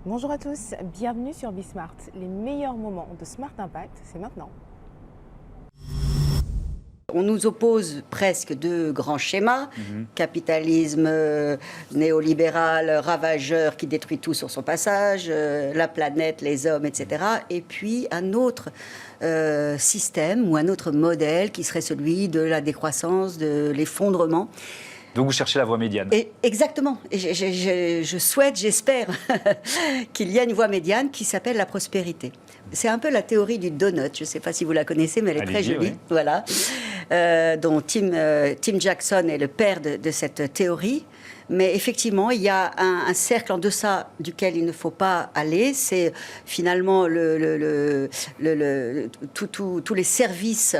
Bonjour à tous, bienvenue sur Bismart. Les meilleurs moments de Smart Impact, c'est maintenant. On nous oppose presque deux grands schémas, capitalisme néolibéral, ravageur qui détruit tout sur son passage, la planète, les hommes, etc. Et puis un autre système ou un autre modèle qui serait celui de la décroissance, de l'effondrement. Donc vous cherchez la voie médiane. Exactement. Et je souhaite, j'espère, qu'il y a une voie médiane qui s'appelle la prospérité. C'est un peu la théorie du donut. Je ne sais pas si vous la connaissez, mais elle est très jolie. Oui. Voilà. Dont Tim Jackson est le père de cette théorie. Mais effectivement, il y a un cercle en deçà duquel il ne faut pas aller. C'est finalement tous les services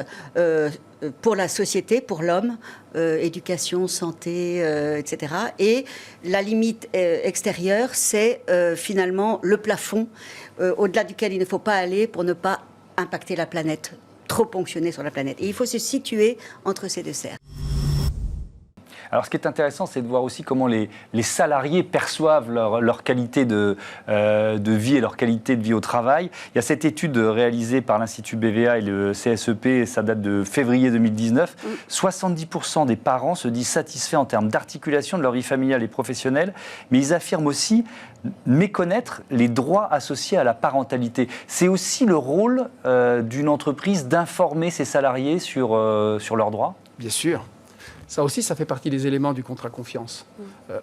pour la société, pour l'homme, éducation, santé, etc. Et la limite extérieure, c'est finalement le plafond au-delà duquel il ne faut pas aller pour ne pas impacter la planète, trop ponctionner sur la planète. Et il faut se situer entre ces deux cercles. Alors, ce qui est intéressant, c'est de voir aussi comment les salariés perçoivent leur qualité de vie et leur qualité de vie au travail. Il y a cette étude réalisée par l'Institut BVA et le CSEP, et ça date de février 2019. 70% des parents se disent satisfaits en termes d'articulation de leur vie familiale et professionnelle, mais ils affirment aussi méconnaître les droits associés à la parentalité. C'est aussi le rôle d'une entreprise d'informer ses salariés sur leurs droits ? Bien sûr. Ça aussi, ça fait partie des éléments du contrat confiance.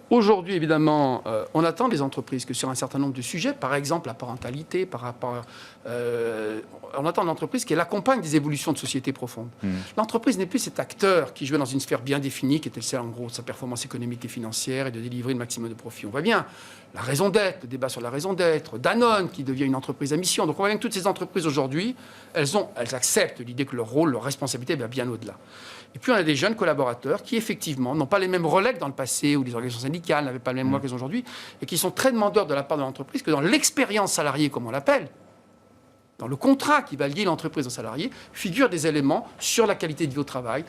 Aujourd'hui, évidemment, on attend des entreprises que sur un certain nombre de sujets, par exemple la parentalité, on attend de l'entreprise qu'elle accompagne des évolutions de société profondes. L'entreprise n'est plus cet acteur qui jouait dans une sphère bien définie, qui était celle, en gros, de sa performance économique et financière et de délivrer le maximum de profit. On voit bien la raison d'être, le débat sur la raison d'être, Danone qui devient une entreprise à mission. Donc on voit bien que toutes ces entreprises aujourd'hui, elles acceptent l'idée que leur rôle, leur responsabilité va bien au-delà. Et puis on a des jeunes collaborateurs qui, effectivement, n'ont pas les mêmes relais que dans le passé, où les organisations syndicales n'avaient pas les mêmes moyens qu'elles ont aujourd'hui, et qui sont très demandeurs de la part de l'entreprise que dans l'expérience salariée, comme on l'appelle, dans le contrat qui va lier l'entreprise au salarié, figurent des éléments sur la qualité de vie au travail.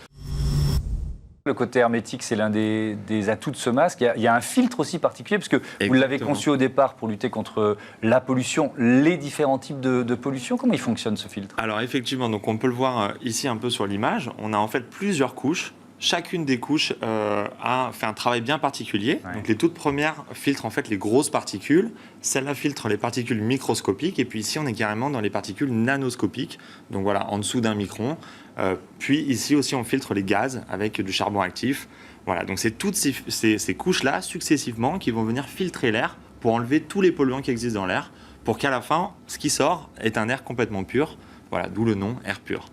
Le côté hermétique, c'est l'un des atouts de ce masque. Il y a un filtre aussi particulier, parce que vous l'avez conçu au départ pour lutter contre la pollution, les différents types de pollution. Comment il fonctionne ce filtre ? Alors effectivement, donc on peut le voir ici un peu sur l'image. On a en fait plusieurs couches. Chacune des couches a fait un travail bien particulier. Ouais. Donc les toutes premières filtrent en fait les grosses particules. Celle-là filtre les particules microscopiques. Et puis ici, on est carrément dans les particules nanoscopiques. Donc voilà, en dessous d'un micron. Puis ici aussi, on filtre les gaz avec du charbon actif. Voilà, donc c'est toutes ces couches-là, successivement, qui vont venir filtrer l'air pour enlever tous les polluants qui existent dans l'air, pour qu'à la fin, ce qui sort est un air complètement pur. Voilà, d'où le nom air pur.